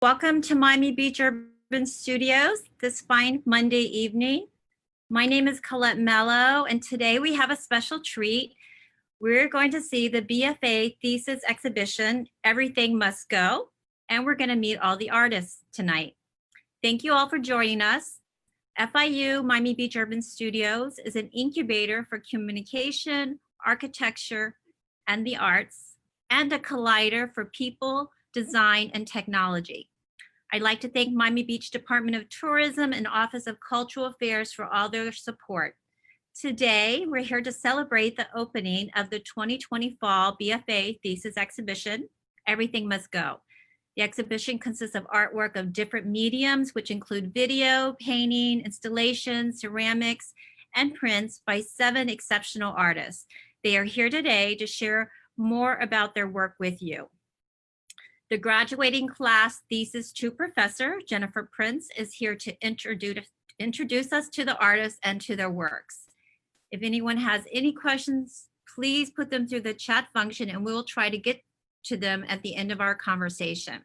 Welcome to Miami Beach Urban Studios this fine Monday evening. My name is Colette Mello, and today we have a special treat. We're going to see the BFA Thesis exhibition, Everything Must Go, and we're going to meet all the artists tonight. Thank you all for joining us. FIU Miami Beach Urban Studios is an incubator for communication, architecture, and the arts, and a collider for people, design, and technology. I'd like to thank Miami Beach Department of Tourism and Office of Cultural Affairs for all their support. Today, we're here to celebrate the opening of the 2020 Fall BFA Thesis exhibition, Everything Must Go. The exhibition consists of artwork of different mediums, which include video, painting, installation, ceramics, and prints by 7 exceptional artists. They are here today to share more about their work with you. The graduating class Thesis 2 professor, Jennifer Printz, is here to introduce us to the artists and to their works. If anyone has any questions, please put them through the chat function and we will try to get to them at the end of our conversation.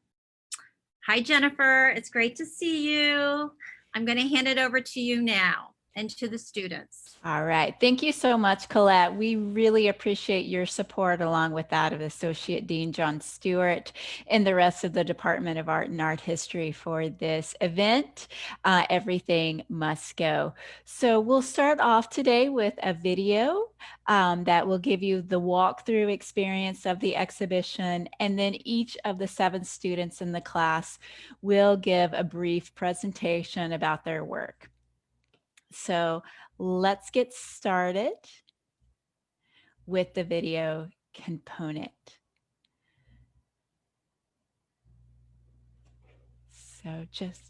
Hi, Jennifer. It's great to see you. I'm going to hand it over to you now and to the students. All right. Thank you so much, Colette. We really appreciate your support along with that of Associate Dean John Stewart and the rest of the Department of Art and Art History for this event. Everything Must Go. So we'll start off today with a video that will give you the walkthrough experience of the exhibition, and then each of the 7 students in the class will give a brief presentation about their work. So let's get started with the video component. So just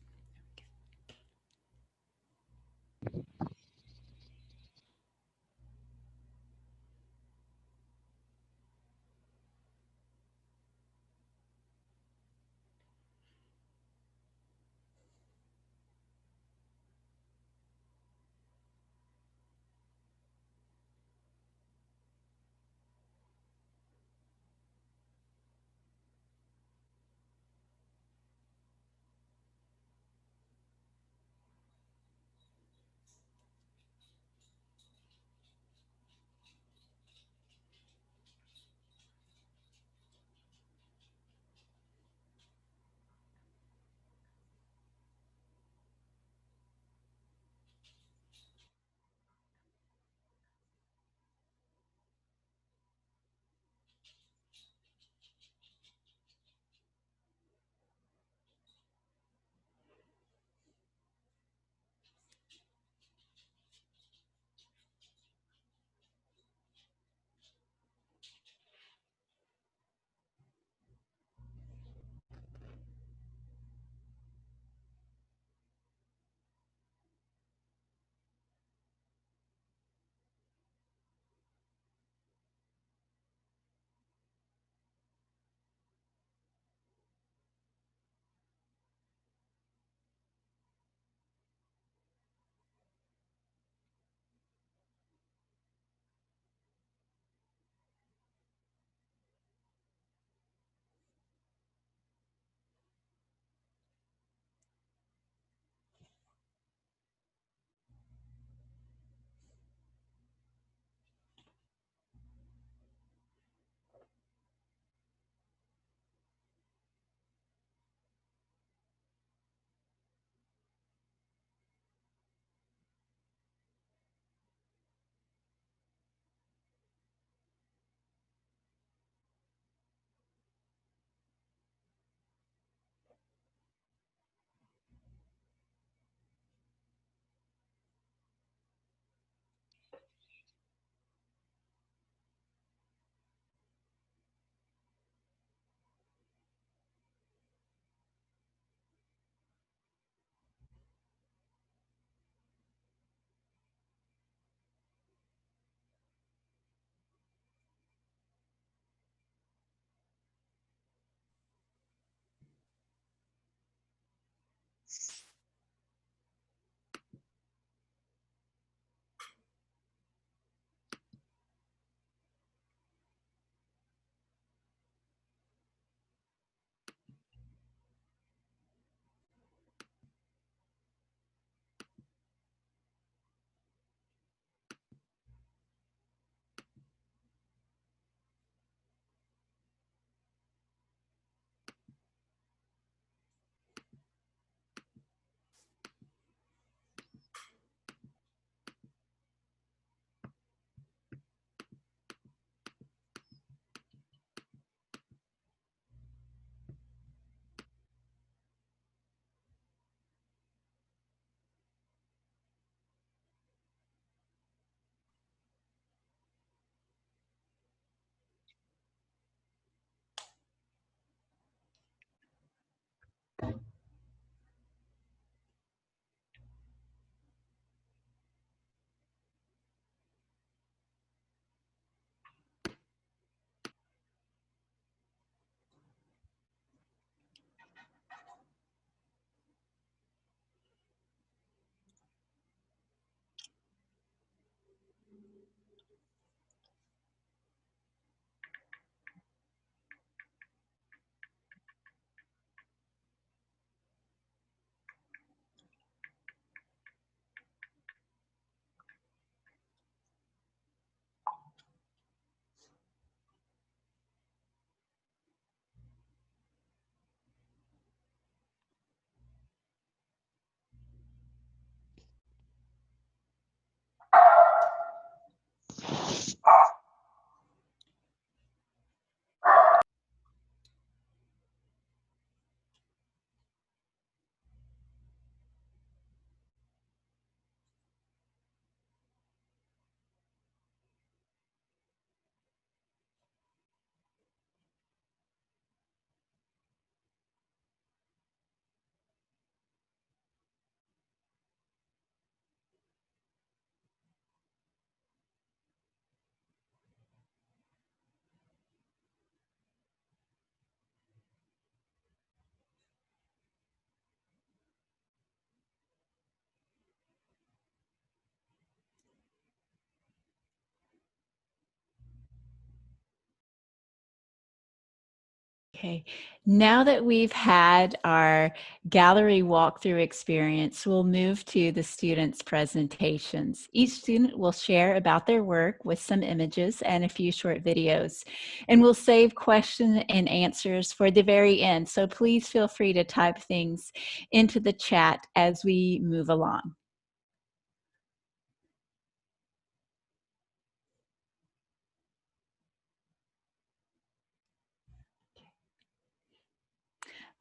Okay, now that we've had our gallery walkthrough experience, we'll move to the students' presentations. Each student will share about their work with some images and a few short videos, and we'll save question and answers for the very end. So please feel free to type things into the chat as we move along.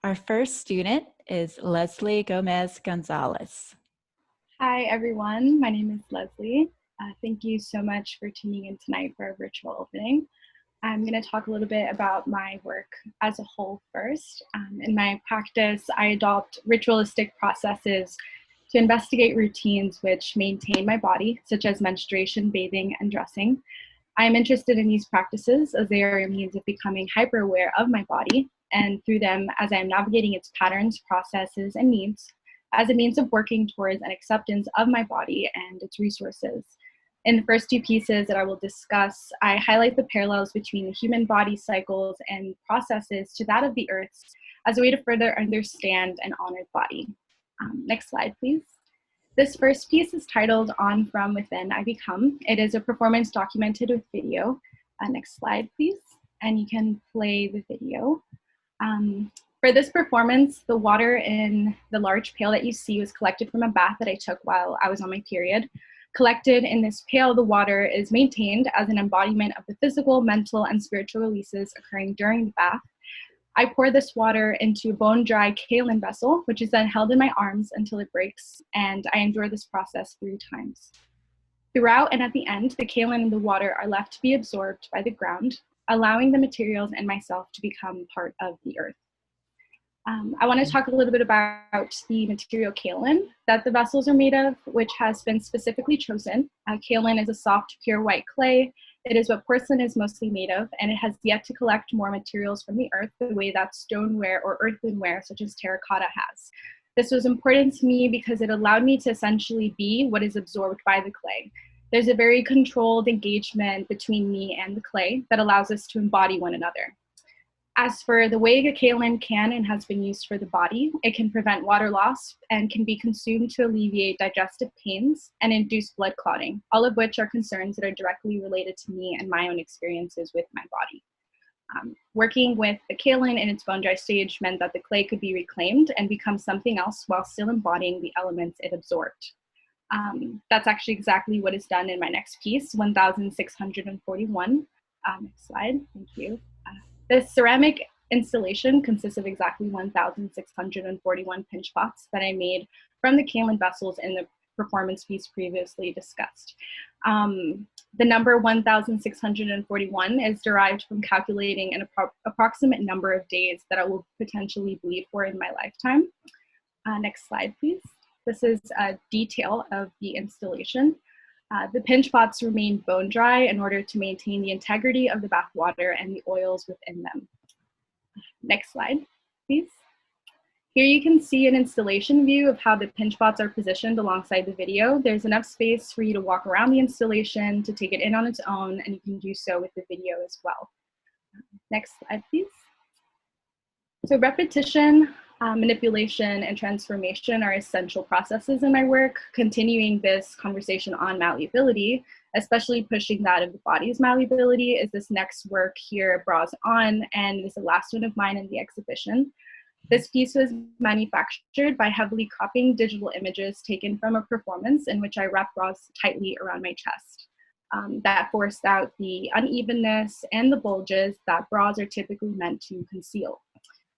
Our first student is Leslie Gomez Gonzalez. Hi, everyone. My name is Leslie. Thank you so much for tuning in tonight for our virtual opening. I'm going to talk a little bit about my work as a whole first. In my practice, I adopt ritualistic processes to investigate routines which maintain my body, such as menstruation, bathing, and dressing. I am interested in these practices as they are a means of becoming hyper-aware of my body, and through them, as I am navigating its patterns, processes, and needs, as a means of working towards an acceptance of my body and its resources. In the first two pieces that I will discuss, I highlight the parallels between the human body cycles and processes to that of the Earth's as a way to further understand an honored body. Next slide, please. This first piece is titled On From Within I Become. It is a performance documented with video. Next slide, please. And you can play the video. For this performance, the water in the large pail that you see was collected from a bath that I took while I was on my period. Collected in this pail, the water is maintained as an embodiment of the physical, mental, and spiritual releases occurring during the bath. I pour this water into a bone-dry kaolin vessel, which is then held in my arms until it breaks, and I endure this process 3 times. Throughout and at the end, the kaolin and the water are left to be absorbed by the ground, allowing the materials and myself to become part of the earth. I want to talk a little bit about the material kaolin that the vessels are made of, which has been specifically chosen. Kaolin is a soft, pure white clay. It is what porcelain is mostly made of, and it has yet to collect more materials from the earth the way that stoneware or earthenware, such as terracotta, has. This was important to me because it allowed me to essentially be what is absorbed by the clay. There's a very controlled engagement between me and the clay that allows us to embody one another. As for the way the kaolin can and has been used for the body, it can prevent water loss and can be consumed to alleviate digestive pains and induce blood clotting, all of which are concerns that are directly related to me and my own experiences with my body. Working with the kaolin in its bone dry stage meant that the clay could be reclaimed and become something else while still embodying the elements it absorbed. That's actually exactly what is done in my next piece, 1641. Next slide, thank you. This ceramic installation consists of exactly 1,641 pinch pots that I made from the kaolin vessels in the performance piece previously discussed. The number 1,641 is derived from calculating an approximate number of days that I will potentially bleed for in my lifetime. Next slide, please. This is a detail of the installation. The pinch pots remain bone dry in order to maintain the integrity of the bath water and the oils within them. Next slide, please. Here you can see an installation view of how the pinch pots are positioned alongside the video. There's enough space for you to walk around the installation, to take it in on its own, and you can do so with the video as well. Next slide, please. So repetition, manipulation, and transformation are essential processes in my work. Continuing this conversation on malleability, especially pushing that of the body's malleability, is this next work here, Bras On, and it is the last one of mine in the exhibition. This piece was manufactured by heavily cropping digital images taken from a performance in which I wrap bras tightly around my chest. That forced out the unevenness and the bulges that bras are typically meant to conceal.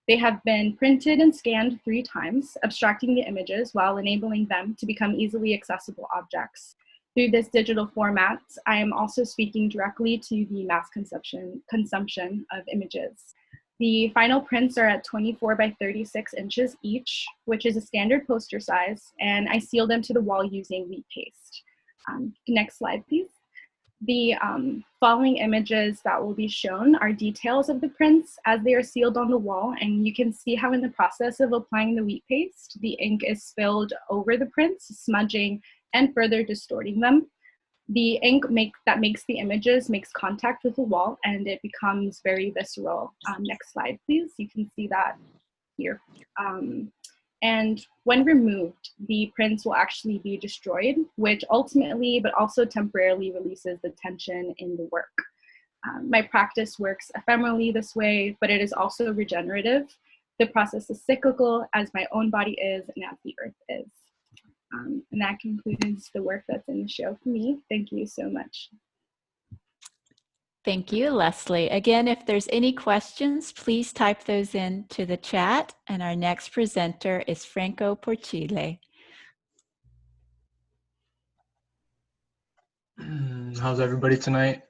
They have been printed and scanned 3 times, abstracting the images while enabling them to become easily accessible objects. Through this digital format, I am also speaking directly to the mass consumption of images. The final prints are at 24 by 36 inches each, which is a standard poster size, and I seal them to the wall using wheat paste. Next slide, please. The following images that will be shown are details of the prints as they are sealed on the wall, and you can see how in the process of applying the wheat paste, the ink is spilled over the prints, smudging and further distorting them. The ink that makes the images makes contact with the wall and it becomes very visceral. Next slide, please. You can see that here. And when removed, the prints will actually be destroyed, which ultimately, but also temporarily releases the tension in the work. My practice works ephemerally this way, but it is also regenerative. The process is cyclical, as my own body is and as the earth is. And that concludes the work that's in the show for me. Thank you so much. Thank you, Leslie. Again, if there's any questions, please type those into the chat. And our next presenter is Franco Porcile. How's everybody tonight?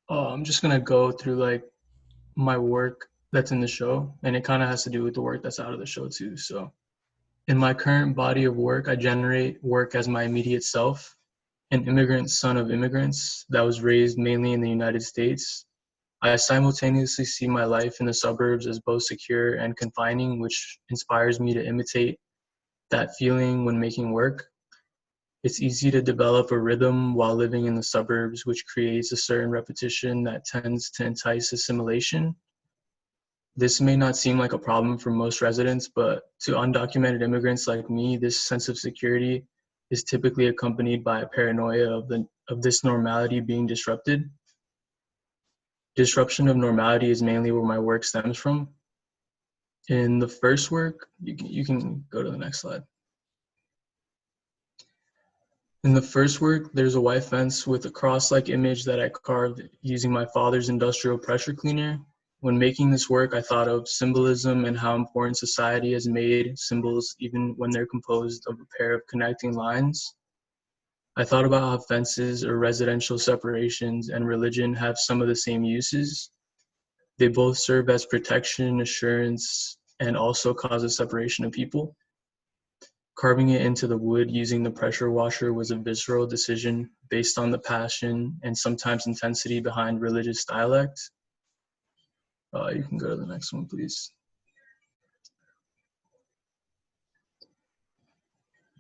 I'm just gonna go through like my work that's in the show, and it kind of has to do with the work that's out of the show too. So in my current body of work, I generate work as my immediate self, an immigrant son of immigrants that was raised mainly in the United States. I simultaneously see my life in the suburbs as both secure and confining, which inspires me to imitate that feeling when making work. It's easy to develop a rhythm while living in the suburbs, which creates a certain repetition that tends to entice assimilation. This may not seem like a problem for most residents, but to undocumented immigrants like me, this sense of security is typically accompanied by a paranoia of this normality being disrupted. Disruption of normality is mainly where my work stems from. In the first work, you can go to the next slide. In the first work, there's a white fence with a cross-like image that I carved using my father's industrial pressure cleaner. When making this work, I thought of symbolism and how important society has made symbols even when they're composed of a pair of connecting lines. I thought about how fences or residential separations and religion have some of the same uses. They both serve as protection, assurance, and also cause a separation of people. Carving it into the wood using the pressure washer was a visceral decision based on the passion and sometimes intensity behind religious dialect. You can go to the next one, please.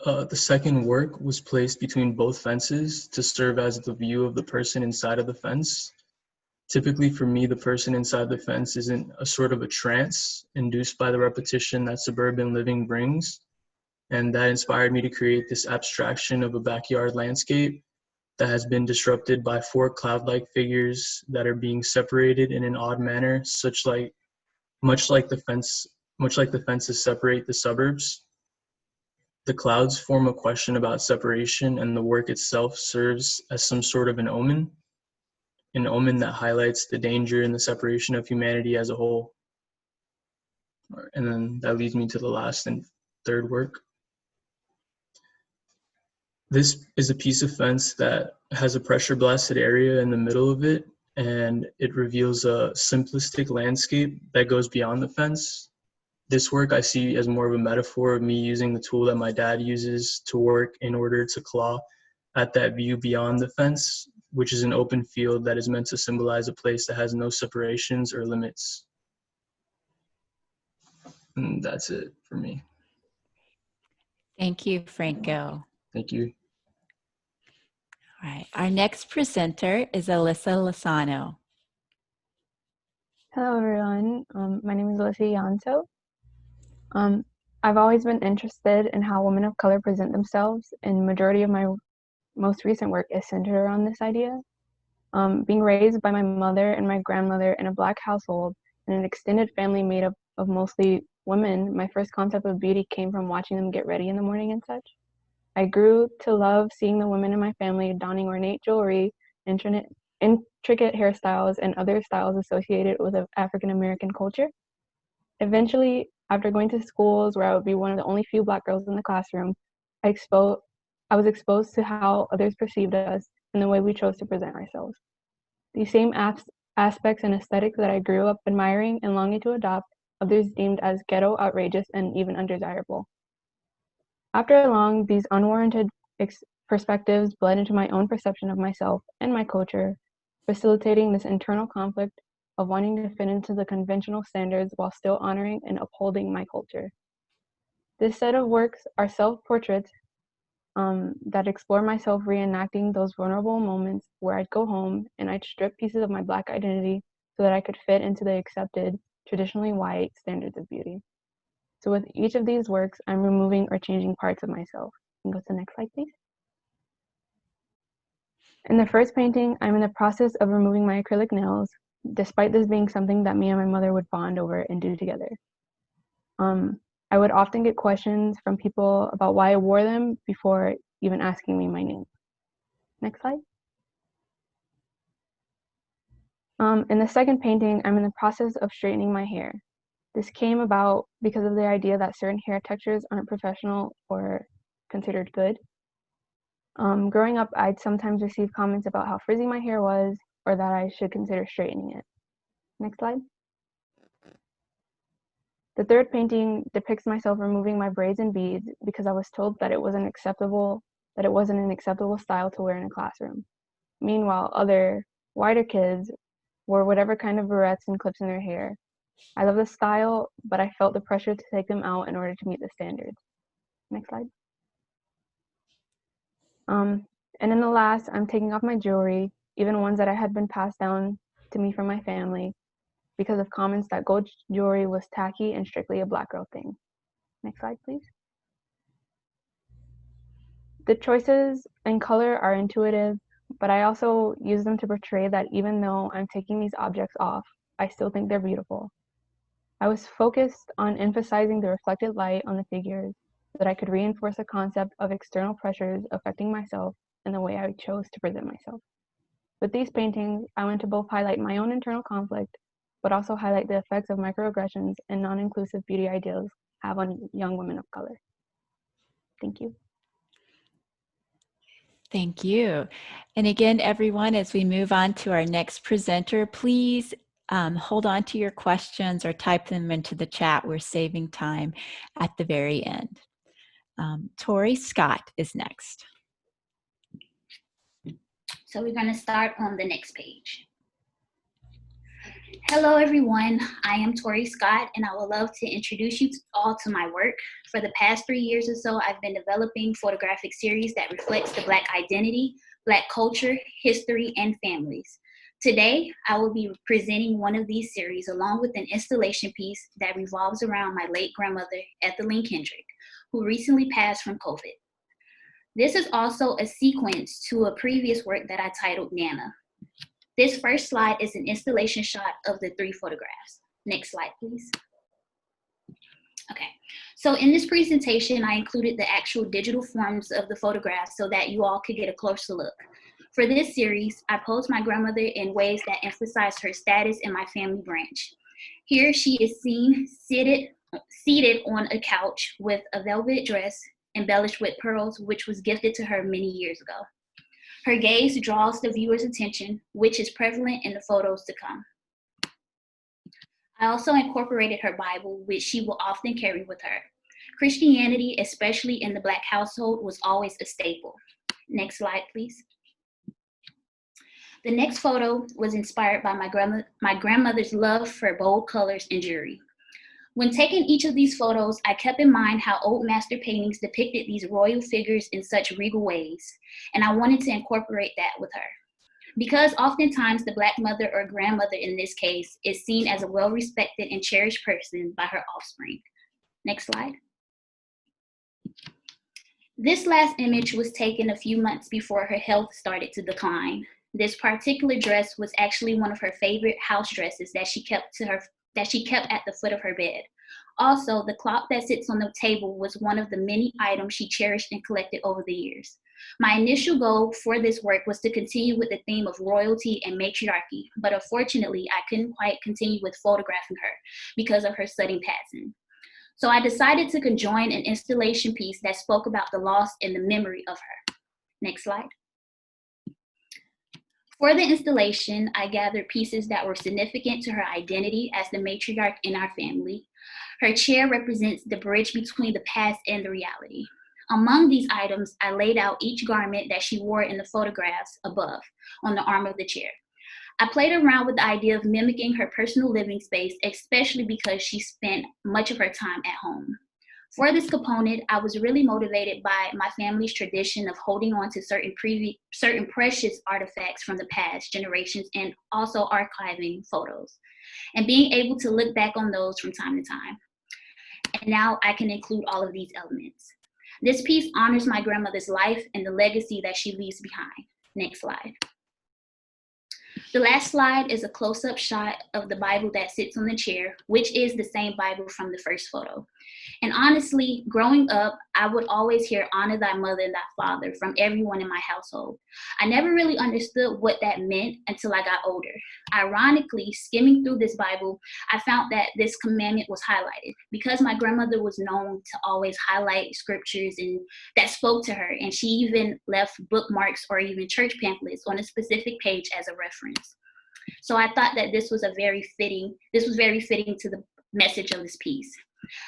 The second work was placed between both fences to serve as the view of the person inside of the fence. Typically for me, the person inside the fence is in a sort of a trance induced by the repetition that suburban living brings. And that inspired me to create this abstraction of a backyard landscape that has been disrupted by four cloud-like figures that are being separated in an odd manner, much like the fences separate the suburbs. The clouds form a question about separation, and the work itself serves as some sort of an omen that highlights the danger in the separation of humanity as a whole. And then that leads me to the last and third work. This is a piece of fence that has a pressure blasted area in the middle of it, and it reveals a simplistic landscape that goes beyond the fence. This work I see as more of a metaphor of me using the tool that my dad uses to work in order to claw at that view beyond the fence, which is an open field that is meant to symbolize a place that has no separations or limits. And that's it for me. Thank you, Franco. Thank you. All right, our next presenter is Elyssa Llanso. Hello, everyone. My name is Elyssa Llanso. I've always been interested in how women of color present themselves, and the majority of my most recent work is centered around this idea. Being raised by my mother and my grandmother in a Black household and an extended family made up of mostly women, my first concept of beauty came from watching them get ready in the morning and such. I grew to love seeing the women in my family donning ornate jewelry, intricate hairstyles, and other styles associated with African American culture. Eventually, after going to schools where I would be one of the only few Black girls in the classroom, I was exposed to how others perceived us and the way we chose to present ourselves. These same aspects and aesthetics that I grew up admiring and longing to adopt, others deemed as ghetto, outrageous, and even undesirable. After long, these unwarranted perspectives bled into my own perception of myself and my culture, facilitating this internal conflict of wanting to fit into the conventional standards while still honoring and upholding my culture. This set of works are self-portraits that explore myself reenacting those vulnerable moments where I'd go home and I'd strip pieces of my Black identity so that I could fit into the accepted, traditionally white standards of beauty. So with each of these works, I'm removing or changing parts of myself. You can go to the next slide, please. In the first painting, I'm in the process of removing my acrylic nails, despite this being something that me and my mother would bond over and do together. I would often get questions from people about why I wore them before even asking me my name. Next slide. In the second painting, I'm in the process of straightening my hair. This came about because of the idea that certain hair textures aren't professional or considered good. Growing up, I'd sometimes receive comments about how frizzy my hair was or that I should consider straightening it. Next slide. The third painting depicts myself removing my braids and beads because I was told that it wasn't an acceptable style to wear in a classroom. Meanwhile, other, whiter kids wore whatever kind of barrettes and clips in their hair. I love the style, but I felt the pressure to take them out in order to meet the standards. Next slide. And in the last, I'm taking off my jewelry, even ones that I had been passed down to me from my family, because of comments that gold jewelry was tacky and strictly a Black girl thing. Next slide, please. The choices in color are intuitive, but I also use them to portray that even though I'm taking these objects off, I still think they're beautiful. I was focused on emphasizing the reflected light on the figures so that I could reinforce a concept of external pressures affecting myself and the way I chose to present myself. With these paintings, I want to both highlight my own internal conflict, but also highlight the effects of microaggressions and non-inclusive beauty ideals have on young women of color. Thank you. Thank you. And again, everyone, as we move on to our next presenter, please hold on to your questions or type them into the chat. We're saving time at the very end. Tori Scott is next. So we're going to start on the next page. Hello, everyone. I am Tori Scott, and I would love to introduce you all to my work. For the past 3 years or so, I've been developing photographic series that reflects the Black identity, Black culture, history, and families. Today, I will be presenting one of these series along with an installation piece that revolves around my late grandmother, Elyssa Llanso, who recently passed from COVID. This is also a sequence to a previous work that I titled Nana. This first slide is an installation shot of the 3 photographs. Next slide, please. Okay, so in this presentation, I included the actual digital forms of the photographs so that you all could get a closer look. For this series, I posed my grandmother in ways that emphasize her status in my family branch. Here she is seen seated on a couch with a velvet dress embellished with pearls, which was gifted to her many years ago. Her gaze draws the viewer's attention, which is prevalent in the photos to come. I also incorporated her Bible, which she will often carry with her. Christianity, especially in the Black household, was always a staple. Next slide, please. The next photo was inspired by my grandmother's love for bold colors and jewelry. When taking each of these photos, I kept in mind how old master paintings depicted these royal figures in such regal ways, and I wanted to incorporate that with her. Because oftentimes the Black mother or grandmother in this case is seen as a well-respected and cherished person by her offspring. Next slide. This last image was taken a few months before her health started to decline. This particular dress was actually one of her favorite house dresses that she kept at the foot of her bed. Also, the clock that sits on the table was one of the many items she cherished and collected over the years. My initial goal for this work was to continue with the theme of royalty and matriarchy, but unfortunately, I couldn't quite continue with photographing her because of her sudden passing. So I decided to conjoin an installation piece that spoke about the loss and the memory of her. Next slide. For the installation, I gathered pieces that were significant to her identity as the matriarch in our family. Her chair represents the bridge between the past and the reality. Among these items, I laid out each garment that she wore in the photographs above on the arm of the chair. I played around with the idea of mimicking her personal living space, especially because she spent much of her time at home. For this component, I was really motivated by my family's tradition of holding on to certain precious artifacts from the past generations and also archiving photos and being able to look back on those from time to time. And now I can include all of these elements. This piece honors my grandmother's life and the legacy that she leaves behind. Next slide. The last slide is a close-up shot of the Bible that sits on the chair, which is the same Bible from the first photo. And honestly, growing up, I would always hear honor thy mother and thy father from everyone in my household. I never really understood what that meant until I got older. Ironically, skimming through this Bible, I found that this commandment was highlighted because my grandmother was known to always highlight scriptures and that spoke to her. And she even left bookmarks or even church pamphlets on a specific page as a reference. So I thought that this was very fitting to the message of this piece.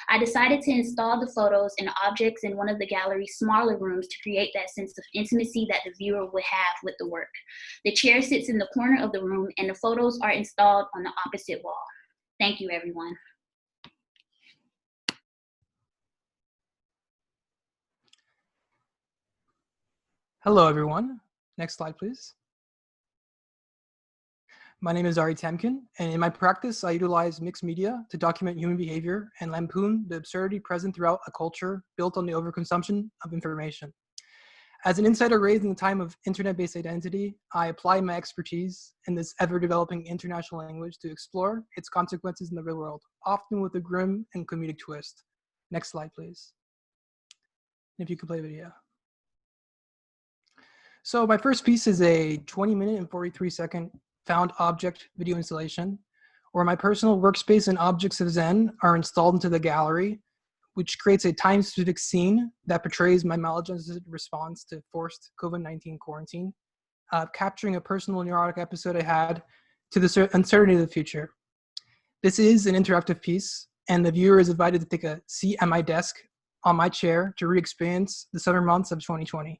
I decided to install the photos and objects in one of the gallery's smaller rooms to create that sense of intimacy that the viewer would have with the work. The chair sits in the corner of the room and the photos are installed on the opposite wall. Thank you, everyone. Hello, everyone. Next slide, please. My name is Ari Temkin, and in my practice, I utilize mixed media to document human behavior and lampoon the absurdity present throughout a culture built on the overconsumption of information. As an insider raised in the time of internet-based identity, I apply my expertise in this ever-developing international language to explore its consequences in the real world, often with a grim and comedic twist. Next slide, please. If you could play video. So my first piece is a 20-minute and 43-second found object video installation, where my personal workspace and objects of Zen are installed into the gallery, which creates a time-specific scene that portrays my maladjusted response to forced COVID-19 quarantine, capturing a personal neurotic episode I had to the uncertainty of the future. This is an interactive piece, and the viewer is invited to take a seat at my desk on my chair to re-experience the summer months of 2020.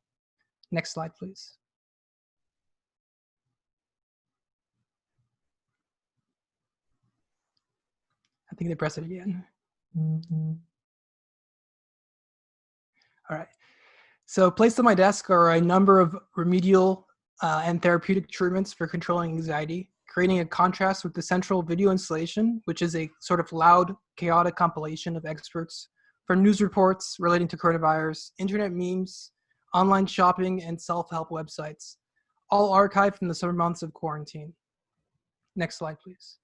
Next slide, please. I think they press it again. All right. So placed on my desk are a number of remedial and therapeutic treatments for controlling anxiety, creating a contrast with the central video installation, which is a sort of loud, chaotic compilation of experts from news reports relating to coronavirus, internet memes, online shopping, and self-help websites, all archived from the summer months of quarantine. Next slide, please.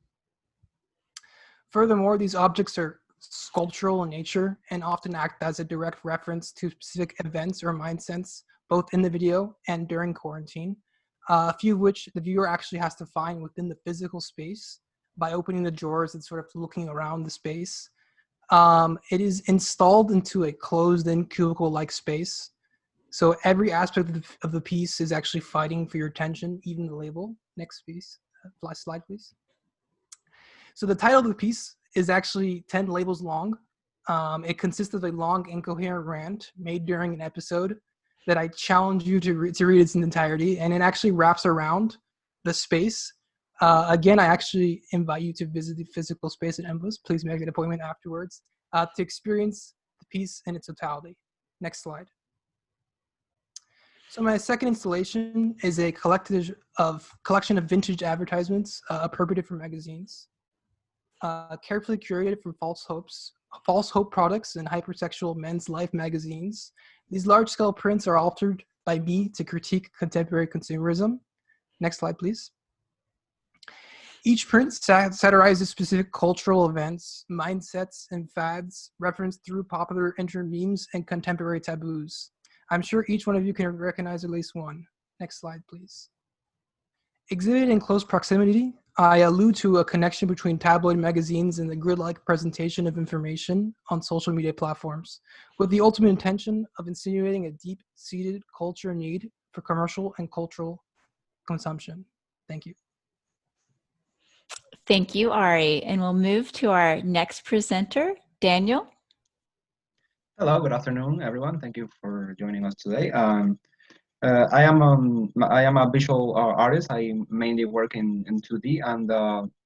Furthermore, these objects are sculptural in nature and often act as a direct reference to specific events or mindsets, both in the video and during quarantine, a few of which the viewer actually has to find within the physical space by opening the drawers and sort of looking around the space. It is installed into a closed-in cubicle-like space. So every aspect of the piece is actually fighting for your attention, even the label. Next piece, last slide, please. So the title of the piece is actually 10 labels long. It consists of a long, incoherent rant made during an episode that I challenge you to read its entirety, and it actually wraps around the space. Again, I actually invite you to visit the physical space at Embos. Please make an appointment afterwards to experience the piece in its totality. Next slide. So my second installation is a collection of vintage advertisements appropriated from magazines. Carefully curated from false hope products and hypersexual men's life magazines. These large-scale prints are altered by me to critique contemporary consumerism. Next slide, please. Each print satirizes specific cultural events, mindsets, and fads referenced through popular internet memes and contemporary taboos. I'm sure each one of you can recognize at least one. Next slide, please. Exhibited in close proximity, I allude to a connection between tabloid magazines and the grid-like presentation of information on social media platforms, with the ultimate intention of insinuating a deep-seated culture need for commercial and cultural consumption. Thank you. Thank you, Ari. And we'll move to our next presenter, Daniel. Hello, good afternoon, everyone. Thank you for joining us today. I am a visual artist. I mainly work in 2D, and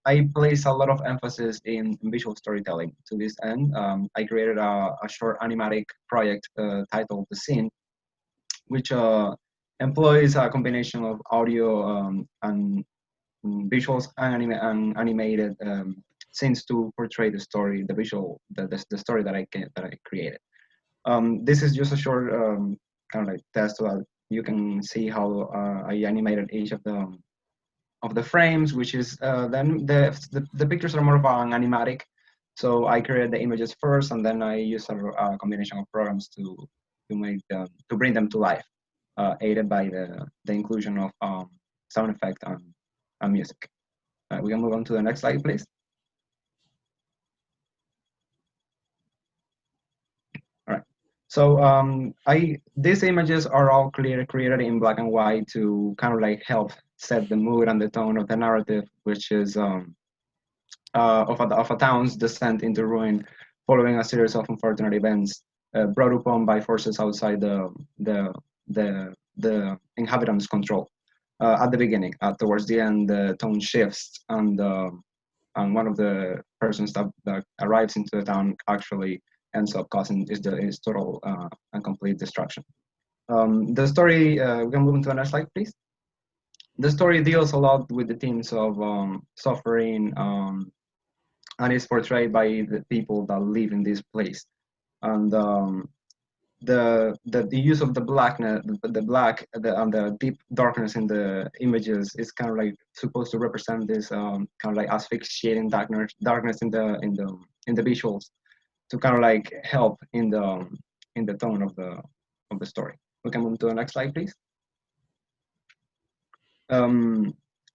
I place a lot of emphasis in visual storytelling. To this end, I created a short animatic project titled The Scene, which employs a combination of audio and visuals and animated scenes to portray the story, the story that I created. This is just a short kind of like test so that you can see how I animated each of the frames, which is then the pictures are more of an animatic. So I created the images first, and then I use a combination of programs to bring them to life, aided by the inclusion of sound effect and music. We can move on to the next slide, please. All right. So these images are all created in black and white to kind of like help set the mood and the tone of the narrative, which is of a town's descent into ruin following a series of unfortunate events brought upon by forces outside the inhabitants' control. At the beginning, towards the end, the tone shifts, and one of the persons that arrives into the town actually ends up causing is total and complete destruction. The story, we can move into the next slide, please. The story deals a lot with the themes of suffering, and is portrayed by the people that live in this place. And the use of the blackness, and the deep darkness in the images is kind of like supposed to represent this kind of like asphyxiating darkness in the visuals, to kind of like help in the tone of the story. We can move to the next slide, please.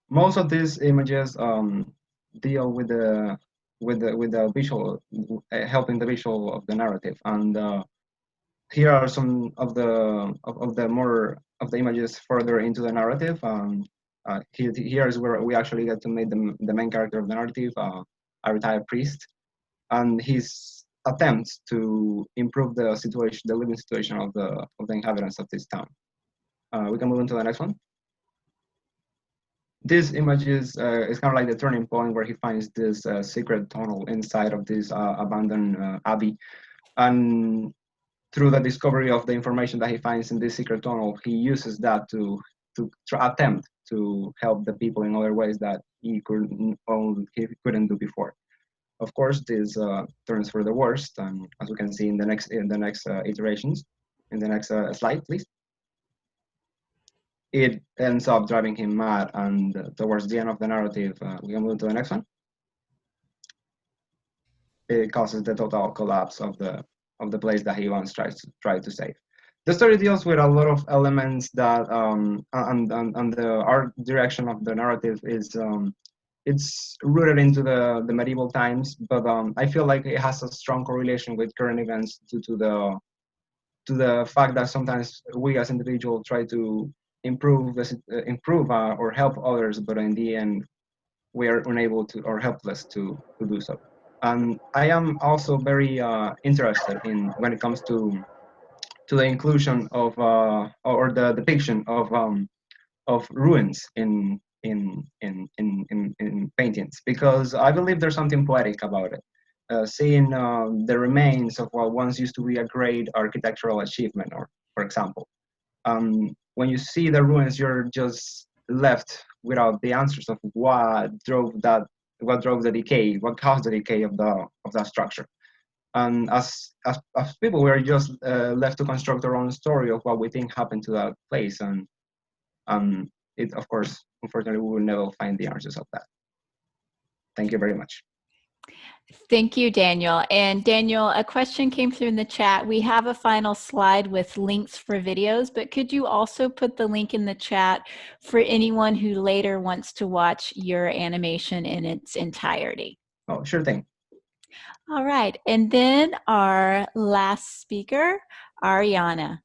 Most of these images deal with the visual, helping the visual of the narrative, and here are some of the images further into the narrative. Here is where we actually get to meet the main character of the narrative, a retired priest, and his attempts to improve the living situation of the inhabitants of this town. We can move into the next one. This image is kind of like the turning point where he finds this secret tunnel inside of this abandoned abbey, and through the discovery of the information that he finds in this secret tunnel, he uses that to attempt to help the people in other ways that he couldn't do before. Of course, this turns for the worst, and as we can see in the next iterations. In the next slide, please. It ends up driving him mad, and towards the end of the narrative, we can move to the next one. It causes the total collapse of the place that he once tried to save. The story deals with a lot of elements that, and the art direction of the narrative is, it's rooted into the medieval times, but I feel like it has a strong correlation with current events due to the fact that sometimes we as individuals try to improve or help others, but in the end, we are unable to or helpless to do so. And I am also very interested in when it comes to the inclusion of or the depiction of ruins in paintings, because I believe there's something poetic about it. Seeing the remains of what once used to be a great architectural achievement, or for example, when you see the ruins, you're just left without the answers of what drove the decay, what caused the decay of that structure. And as people, we're just left to construct our own story of what we think happened to that place, and it, of course, unfortunately, we will never find the answers of that. Thank you very much. Thank you, Daniel. And Daniel, a question came through in the chat. We have a final slide with links for videos, but could you also put the link in the chat for anyone who later wants to watch your animation in its entirety? Oh, sure thing. All right. And then our last speaker, Ariana.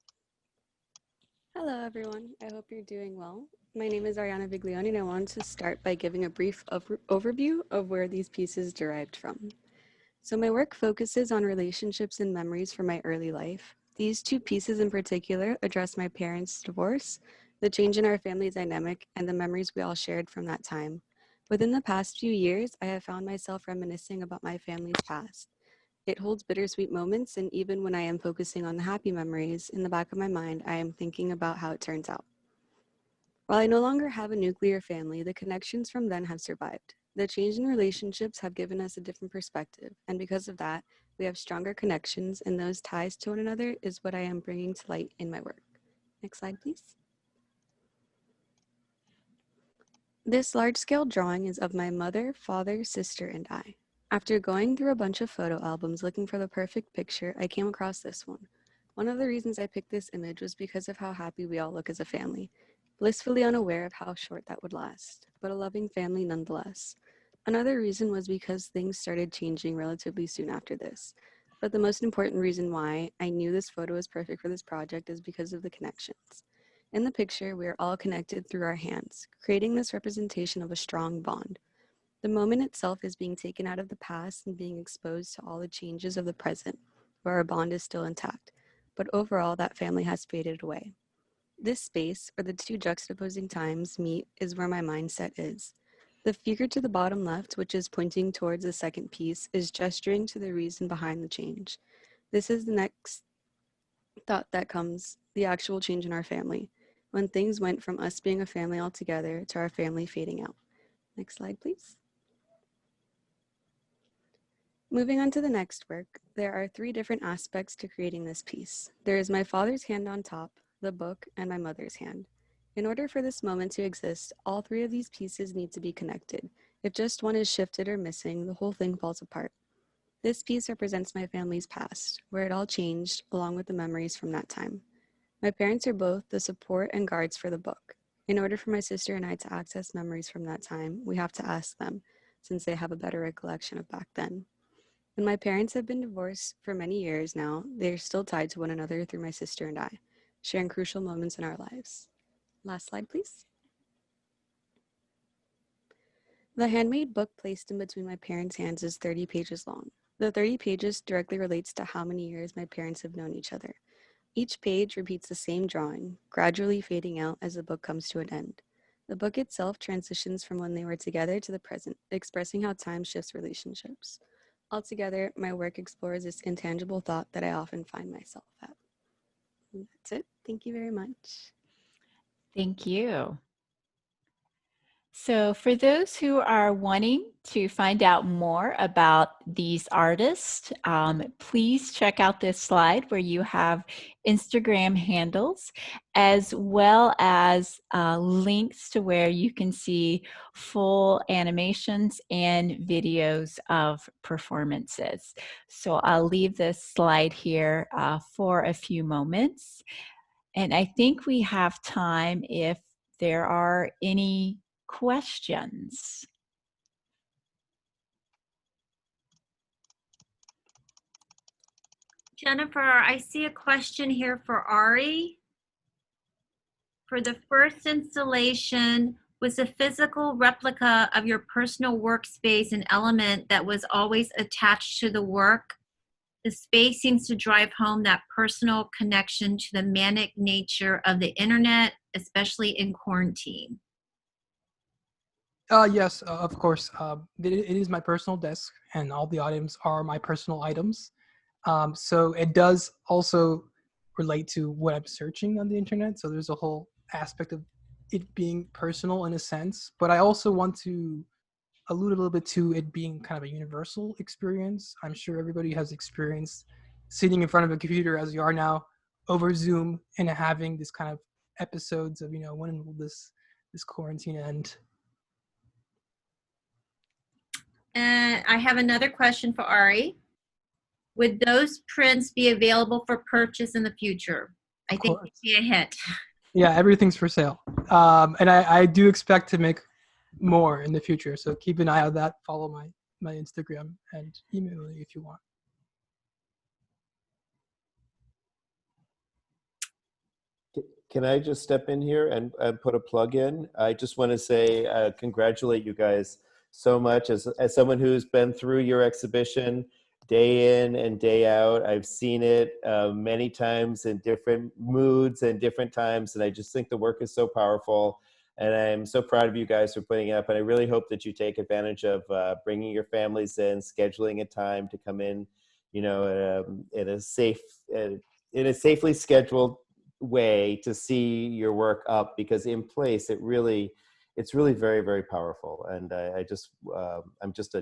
Hello, everyone. I hope you're doing well. My name is Ariana Viglione, and I wanted to start by giving a brief overview of where these pieces derived from. So my work focuses on relationships and memories from my early life. These two pieces in particular address my parents' divorce, the change in our family dynamic, and the memories we all shared from that time. Within the past few years, I have found myself reminiscing about my family's past. It holds bittersweet moments, and even when I am focusing on the happy memories, in the back of my mind, I am thinking about how it turns out. While I no longer have a nuclear family, the connections from then have survived. The change in relationships have given us a different perspective, and because of that, we have stronger connections, and those ties to one another is what I am bringing to light in my work. Next slide, please. This large-scale drawing is of my mother, father, sister, and I. After going through a bunch of photo albums looking for the perfect picture, I came across this one. One of the reasons I picked this image was because of how happy we all look as a family, blissfully unaware of how short that would last, but a loving family nonetheless. Another reason was because things started changing relatively soon after this. But the most important reason why I knew this photo was perfect for this project is because of the connections. In the picture, we are all connected through our hands, creating this representation of a strong bond. The moment itself is being taken out of the past and being exposed to all the changes of the present, where our bond is still intact, but overall that family has faded away. This space, where the two juxtaposing times meet, is where my mindset is. The figure to the bottom left, which is pointing towards the second piece, is gesturing to the reason behind the change. This is the next thought that comes, the actual change in our family, when things went from us being a family altogether to our family fading out. Next slide, please. Moving on to the next work, there are 3 different aspects to creating this piece. There is my father's hand on top, the book, and my mother's hand. In order for this moment to exist, all 3 of these pieces need to be connected. If just one is shifted or missing, the whole thing falls apart. This piece represents my family's past, where it all changed, along with the memories from that time. My parents are both the support and guards for the book. In order for my sister and I to access memories from that time, we have to ask them, since they have a better recollection of back then. When my parents have been divorced for many years now, they are still tied to one another through my sister and I, sharing crucial moments in our lives. Last slide, please. The handmade book placed in between my parents' hands is 30 pages long. The 30 pages directly relates to how many years my parents have known each other. Each page repeats the same drawing, gradually fading out as the book comes to an end. The book itself transitions from when they were together to the present, expressing how time shifts relationships. Altogether, my work explores this intangible thought that I often find myself at. And that's it. Thank you very much. Thank you. So for those who are wanting to find out more about these artists, please check out this slide where you have Instagram handles, as well as links to where you can see full animations and videos of performances. So I'll leave this slide here for a few moments. And I think we have time if there are any questions. Jennifer, I see a question here for Ari. For the first installation, was a physical replica of your personal workspace an element that was always attached to the work? The space seems to drive home that personal connection to the manic nature of the internet, especially in quarantine. Yes, of course. It is my personal desk, and all the items are my personal items. So it does also relate to what I'm searching on the internet. So there's a whole aspect of it being personal in a sense. But I also want to allude a little bit to it being kind of a universal experience. I'm sure everybody has experienced sitting in front of a computer as you are now over Zoom and having this kind of episodes of, when will this quarantine end? And I have another question for Ari. Would those prints be available for purchase in the future? I think it'd be a hit. Yeah, everything's for sale. And I do expect to make more in the future. So keep an eye on that. Follow my Instagram and email me if you want. Can I just step in here and put a plug in? I just want to say congratulate you guys so much. As someone who's been through your exhibition day in and day out, I've seen it many times in different moods and different times, and I just think the work is so powerful. And I'm so proud of you guys for putting it up. And I really hope that you take advantage of bringing your families in, scheduling a time to come in, you know, in a safely scheduled way to see your work up, because in place it's really very, very powerful. And I'm just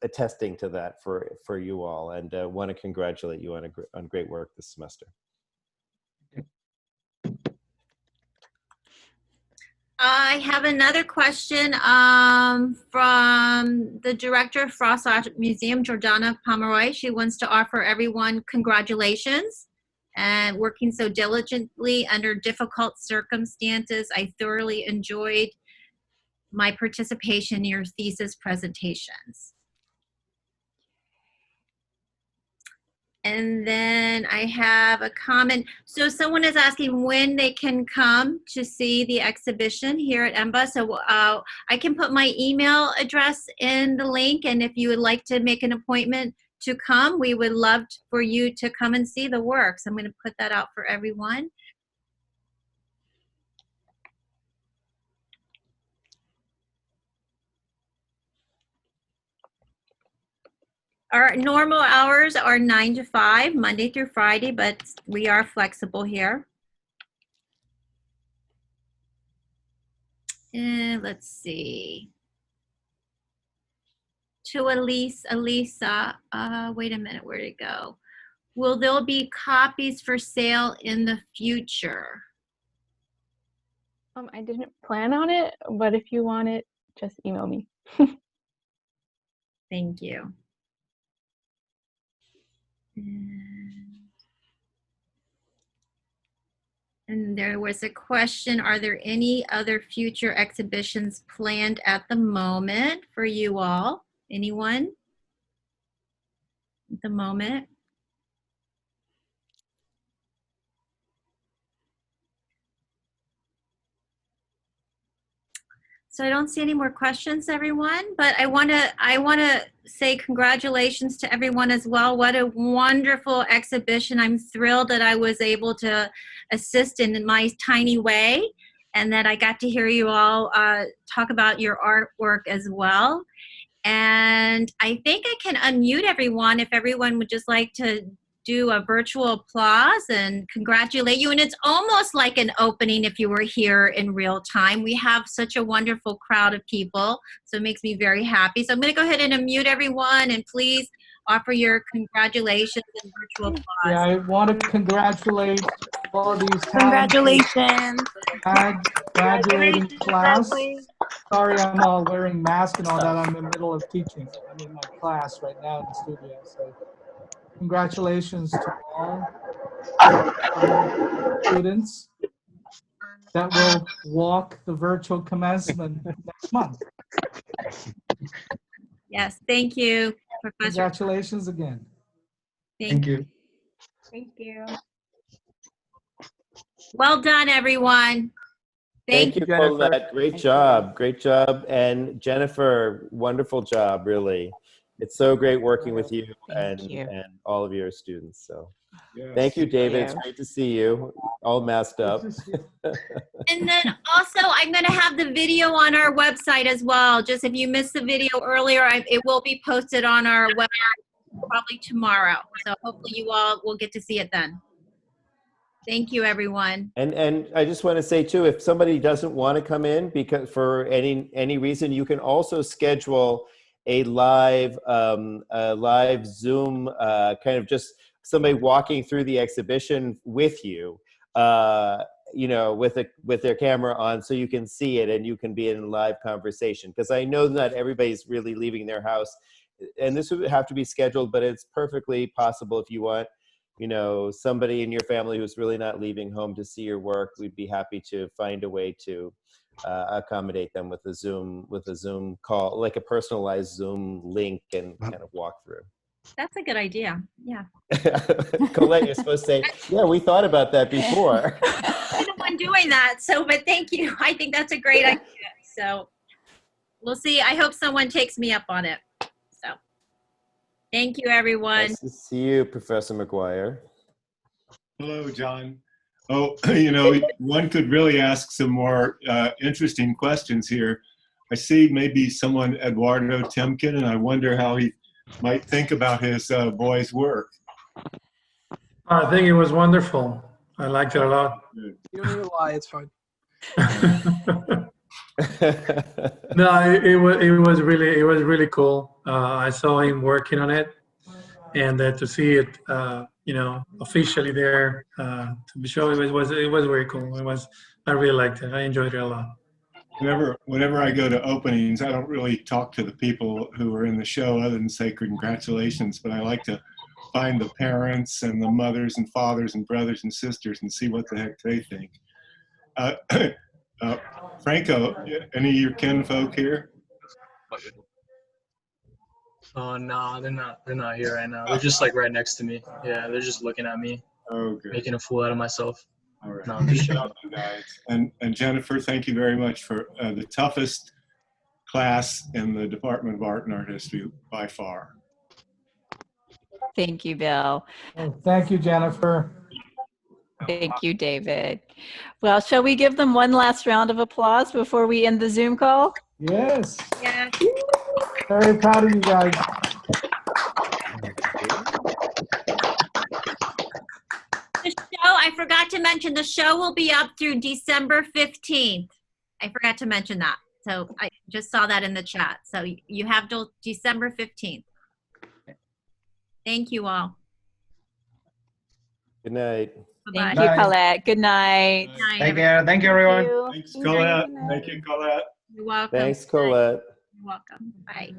attesting to that for you all, and want to congratulate you on great work this semester. I have another question from the director of Frost Art Museum, Jordana Pomeroy. She wants to offer everyone congratulations and working so diligently under difficult circumstances. I thoroughly enjoyed my participation in your thesis presentations. And then I have a comment. So someone is asking when they can come to see the exhibition here at EMBA. So I can put my email address in the link. And if you would like to make an appointment to come, we would love for you to come and see the works. I'm going to put that out for everyone. Our normal hours are 9 to 5, Monday through Friday, but we are flexible here. And let's see. To Elyssa, wait a minute, where'd it go? Will there be copies for sale in the future? I didn't plan on it, but if you want it, just email me. Thank you. And there was a question, are there any other future exhibitions planned at the moment for you all? Anyone? At the moment? So I don't see any more questions, everyone, but I want to say congratulations to everyone as well. What a wonderful exhibition. I'm thrilled that I was able to assist in my tiny way, and that I got to hear you all talk about your artwork as well. And I think I can unmute everyone if everyone would just like to do a virtual applause and congratulate you. And it's almost like an opening if you were here in real time. We have such a wonderful crowd of people, so it makes me very happy. So I'm going to go ahead and unmute everyone, and please offer your congratulations and virtual applause. Yeah, I want to congratulate all of these Congratulations. graduating class. Sorry, I'm all wearing masks and all that. I'm in the middle of teaching. I'm in my class right now in the studio. So congratulations to all students that will walk the virtual commencement next month. Yes, thank you, Professor. Congratulations again. Thank you. Thank you. Well done, everyone. Thank you, Jennifer. Colette. Great job. Great job. And Jennifer, wonderful job, really. It's so great working with you and all of your students. So thank you, David. It's great to see you all masked up. And then also, I'm going to have the video on our website as well. Just if you missed the video earlier, it will be posted on our website probably tomorrow. So hopefully you all will get to see it then. Thank you, everyone. And I just want to say too, if somebody doesn't want to come in because for any reason, you can also schedule a live Zoom kind of just somebody walking through the exhibition with you, you know, with their camera on, so you can see it and you can be in live conversation. Because I know not everybody's really leaving their house, and this would have to be scheduled, but it's perfectly possible if you want, you know, somebody in your family who's really not leaving home to see your work. We'd be happy to find a way to accommodate them with a Zoom call, like a personalized Zoom link, and kind of walk through. That's a good idea. Yeah. Colette, you're supposed to say, yeah, we thought about that before. I'm the one doing that. So, but thank you. I think that's a great idea. So we'll see. I hope someone takes me up on it. So thank you, everyone. Nice to see you, Professor McGuire. Hello, John. Oh, one could really ask some more interesting questions here. I see maybe someone, Eduardo Temkin, and I wonder how he might think about his boy's work. I think it was wonderful. I liked it a lot. You don't need to lie, it's fine. No, it was really cool. I saw him working on it, and to see it, officially there to be shown, it was very cool. I really liked it. I enjoyed it a lot. Whenever I go to openings, I don't really talk to the people who are in the show other than say congratulations, but I like to find the parents and the mothers and fathers and brothers and sisters and see what the heck they think. Franco, any of your kinfolk here? Oh no, they're not here right now. They're just like right next to me. Yeah, they're just looking at me, making a fool out of myself. All right. No, I'm just Good job, guys. And Jennifer, thank you very much for the toughest class in the Department of Art and Art History by far. Thank you, Bill. Thank you, Jennifer. Thank you, David. Well, shall we give them one last round of applause before we end the Zoom call? Yes. Yeah. Very proud of you guys. The show, I forgot to mention, the show will be up through December 15th. I forgot to mention that. So I just saw that in the chat. So you have till December 15th. Thank you all. Good night. Bye-bye. Thank you, Colette. Good night. Good night, Take care. Thank you, everyone. You. Thanks, Colette. Thank you, Colette. You're welcome. Thanks, Colette. You're welcome. Bye.